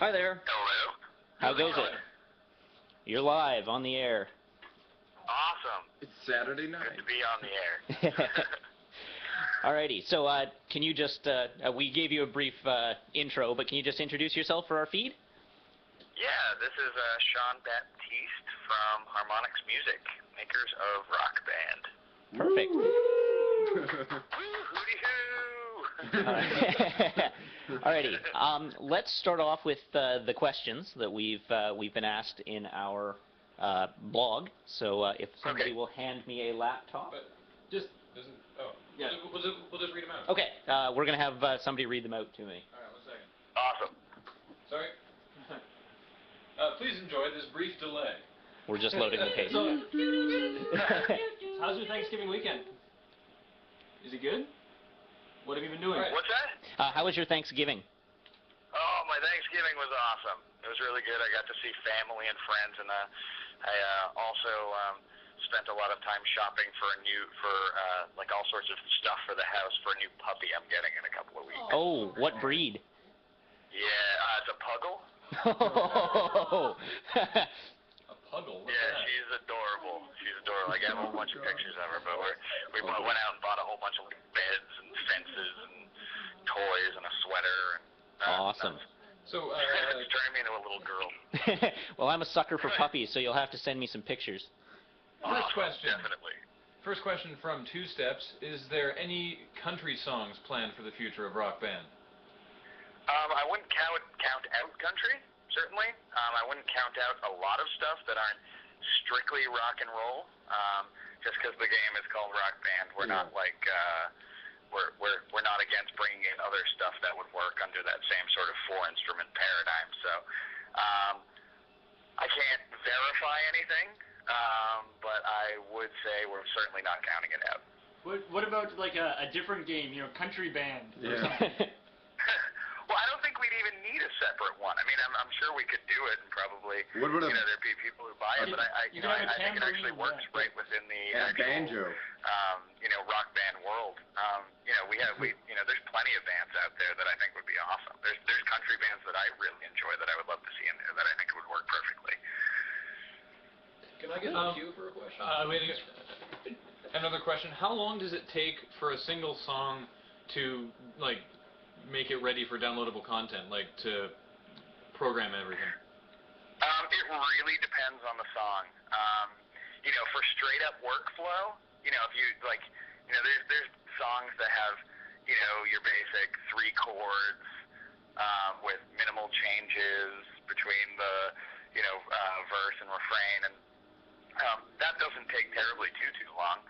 Hi there. Hello. How goes it? You're live on the air. Awesome. It's Saturday night. Good to be on the air. Alrighty, so can you just, we gave you a brief intro, but can you just introduce yourself for our feed? Yeah, this is Sean Baptiste from Harmonix Music, makers of Rock Band. Perfect. Woo, hooty-hoo! Alrighty, let's start off with the questions that we've been asked in our blog. So if somebody will hand me a laptop. But just doesn't. Oh, yeah. We'll just read them out. Okay, we're gonna have somebody read them out to me. All right, 1 second. Awesome. Sorry. Please enjoy this brief delay. We're just loading the page. How's your Thanksgiving weekend? Is it good? What have you been doing? Right. What's that? How was your Thanksgiving? Oh, my Thanksgiving was awesome. It was really good. I got to see family and friends, and I also spent a lot of time shopping for like all sorts of stuff for the house for a new puppy I'm getting in a couple of weeks. Oh, what breed? Yeah, it's a puggle. Oh. A puggle? What's that? She's adorable. She's adorable. I got a whole bunch of pictures of her, but we went out and bought a whole bunch of beds and fences and toys and a sweater. And, Awesome. So, it's turning me into a little girl. Well, I'm a sucker for puppies, so you'll have to send me some pictures. First question. Definitely. First question from Two Steps. Is there any country songs planned for the future of Rock Band? I wouldn't count out country, certainly. I wouldn't count out a lot of stuff that aren't strictly rock and roll, just because the game is called Rock Band. We're not like we're not against bringing in other stuff that would work under that same sort of four-instrument paradigm. So I can't verify anything, but I would say we're certainly not counting it out. What about like a different game, country band? Yeah. Well, I don't think we'd even need a separate one. I mean, I'm sure we could do it, and probably there'd be people who buy it. But I think it actually works right within the actual banjo. Rock band world. There's plenty of bands out there that I think would be awesome. There's country bands that I really enjoy that I would love to see in there that I think would work perfectly. Can I get a cue for a question? Another question. How long does it take for a single song to make it ready for downloadable content, to program everything? It really depends on the song. For straight up workflow, if you there's songs that have, your basic 3 chords with minimal changes between the, verse and refrain, and that doesn't take terribly too long.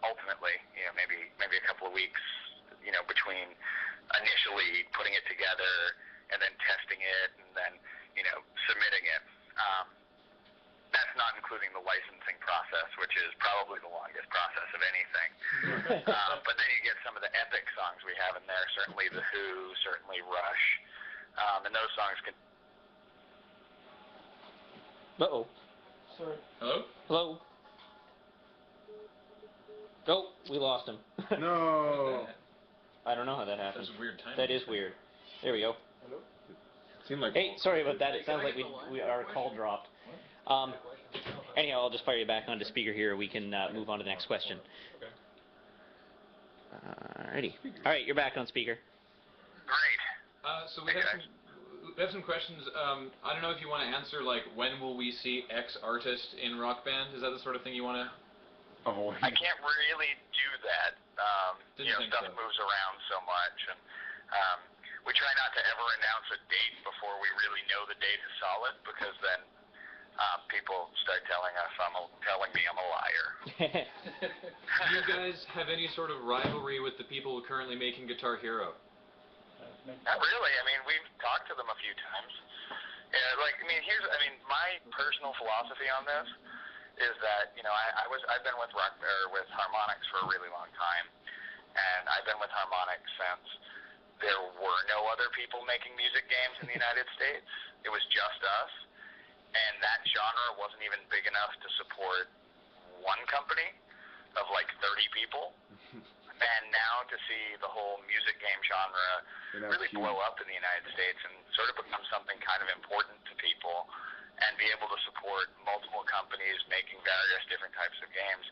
Ultimately, maybe a couple of weeks, between initially putting it together and then testing it and then, submitting it. That's not including the licensing process, which is probably the longest process of anything. But then you get some of the epic songs we have in there, certainly The Who, certainly Rush, and those songs can... Uh-oh. Sorry. Hello? Hello? Oh, we lost him. No. I don't know how that happened. That's weird timing. That is weird. There we go. Hello? Seemed like. Hey, sorry about that. It sounds like our call dropped. Anyhow, I'll just fire you back onto speaker here. We can move on to the next question. Okay. Alrighty. All right, you're back on speaker. Great. So we have some questions. I don't know if you want to answer, when will we see X artist in Rock Band? Is that the sort of thing you want to avoid? I can't really do that. Stuff moves around so much, and we try not to ever announce a date before we really know the date is solid, because then people start telling me I'm a liar. Do you guys have any sort of rivalry with the people currently making Guitar Hero? Not really. I mean, we've talked to them a few times. My personal philosophy on this is that, I've been with Harmonix for a really long time, and I've been with Harmonix since there were no other people making music games in the United States. It was just us, and that genre wasn't even big enough to support one company of 30 people. And now to see the whole music game genre really blow up in the United States and sort of become something kind of important to people, and be able to support multiple companies making various different types of games,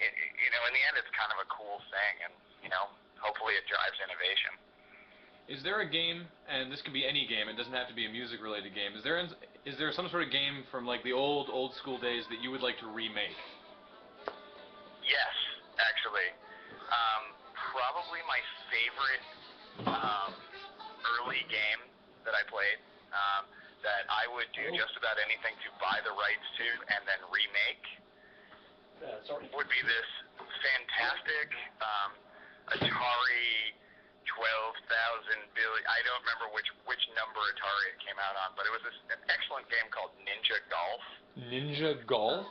you know, in the end, it's kind of a cool thing, and, you know, hopefully it drives innovation. Is there a game, and this can be any game, it doesn't have to be a music-related game, is there some sort of game from, like, the old school days that you would like to remake? Yes, actually. Probably my favorite early game that I played, that I would do just about anything to buy the rights to and then remake, would be this fantastic Atari 12,000 billion. I don't remember which number Atari it came out on, but it was this excellent game called Ninja Golf. Ninja Golf?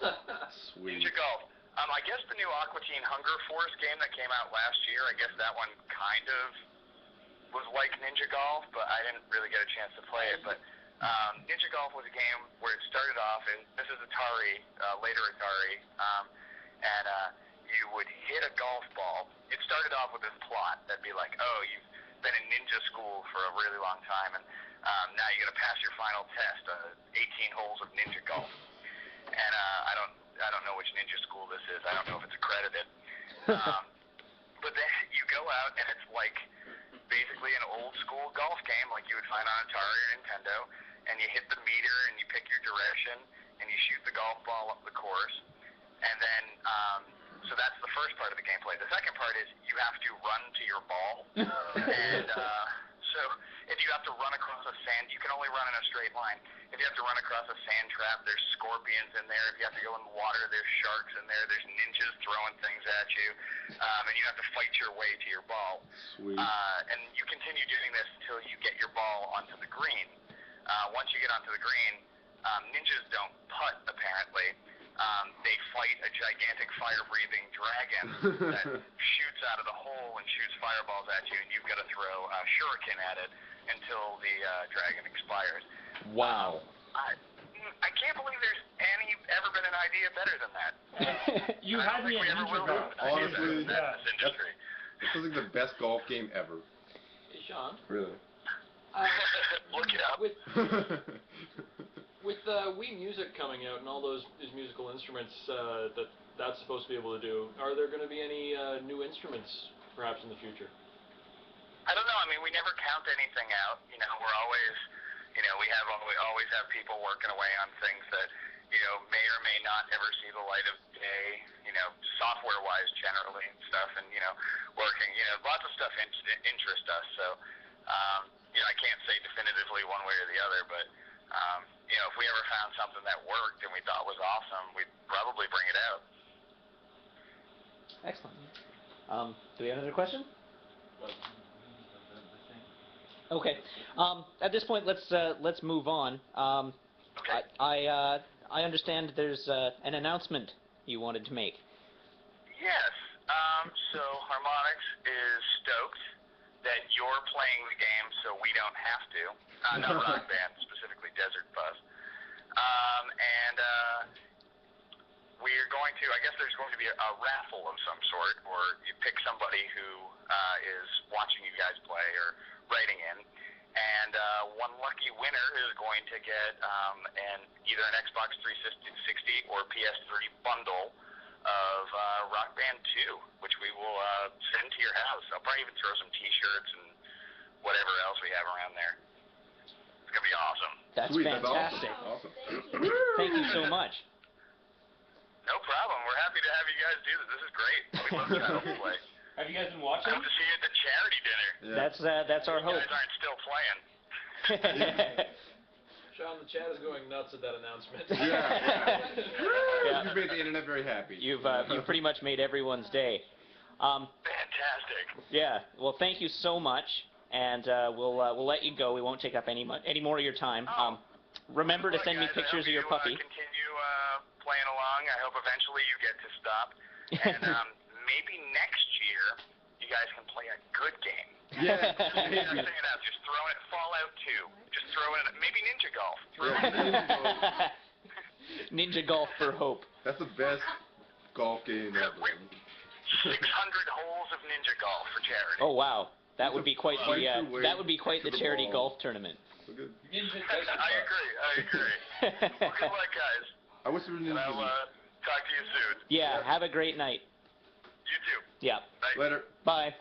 Sweet. Ninja Golf. I guess the new Aqua Teen Hunger Force game that came out last year, I guess that one kind of was like Ninja Golf, but I didn't really get a chance to play it. But Ninja Golf was a game where it started off, and this is Atari, later Atari, and you would hit a golf ball. It started off with this plot that'd be like, oh, you've been in ninja school for a really long time, and now you got to pass your final test, 18 holes of ninja golf. And I don't know which ninja school this is. I don't know if it's accredited. But then you go out, and it's like basically an old school golf game like you would find on Atari or Nintendo, and you hit the meter, and you pick your direction, and you shoot the golf ball up the course. And then, so that's the first part of the gameplay. The second part is you have to run to your ball. And so if you have to run across a sand, you can only run in a straight line. If you have to run across a sand trap, there's scorpions in there. If you have to go in the water, there's sharks in there. There's ninjas throwing things at you. And you have to fight your way to your ball. Sweet. And you continue doing this until you get your ball onto the green. Once you get onto the green, ninjas don't putt, apparently. They fight a gigantic fire-breathing dragon that shoots out of the hole and shoots fireballs at you, and you've got to throw a shuriken at it until the dragon expires. Wow. I can't believe there's ever been an idea better than that. You I had don't me think at we ever Ninja will Golf. have an idea better Honestly, than that in this industry. This is like the best golf game ever. Hey, Sean. Really. Look it up. With Wii Music coming out and all those musical instruments that's supposed to be able to do, are there going to be any new instruments perhaps in the future? I don't know. I mean, we never count anything out. You know, we're always, you know, we always have people working away on things that, you know, may or may not ever see the light of day, you know, software-wise generally and stuff, and, you know, working, you know, lots of stuff interest us. So, you know, I can't say definitively one way or the other, but, you know, if we ever found something that worked and we thought was awesome, we'd probably bring it out. Excellent. Do we have another question? Okay. At this point, let's move on. Okay. I understand there's an announcement you wanted to make. Yes. So Harmonix is stoked that you're playing the game, so we don't have to. Not Rock Band, specifically Desert Bus. And we're going to, I guess there's going to be a raffle of some sort, or you pick somebody who is watching you guys play or writing in, and one lucky winner is going to get either an Xbox 360 or PS3 bundle of Rock Band 2, which we will send to your house. I'll probably even throw some T-shirts and whatever else we have around there. It's going to be awesome. That's Sweet, fantastic. That's awesome. Thank you so much. No problem. We're happy to have you guys do this. This is great. We love Child's Play. Have you guys been I watching? hope to see you at the charity dinner. Yeah. That's our You hope. guys aren't still playing. Sean, the chat is going nuts at that announcement. Yeah. You made the internet very happy. You've pretty much made everyone's day. Fantastic. Yeah. Well, thank you so much, and we'll let you go. We won't take up any more of your time. Remember to send me Guys, pictures of your I hope puppy. you continue playing along. I hope eventually you get to stop. And maybe next year you guys can play a good game. Yeah. I'm not saying that. Just throwing it. Fallout 2. Just throwing it. Maybe Ninja Golf. Throw it in. Ninja Golf for Hope. That's the best golf game ever. 600 holes of Ninja Golf for charity. Oh wow, that would be quite the that would be quite to the the charity ball. golf tournament. So good. I agree. Well, good luck, guys. I wish there was And an I'll talk to you soon. Yeah, have a great night. You too. Yeah. Bye. Later. Bye.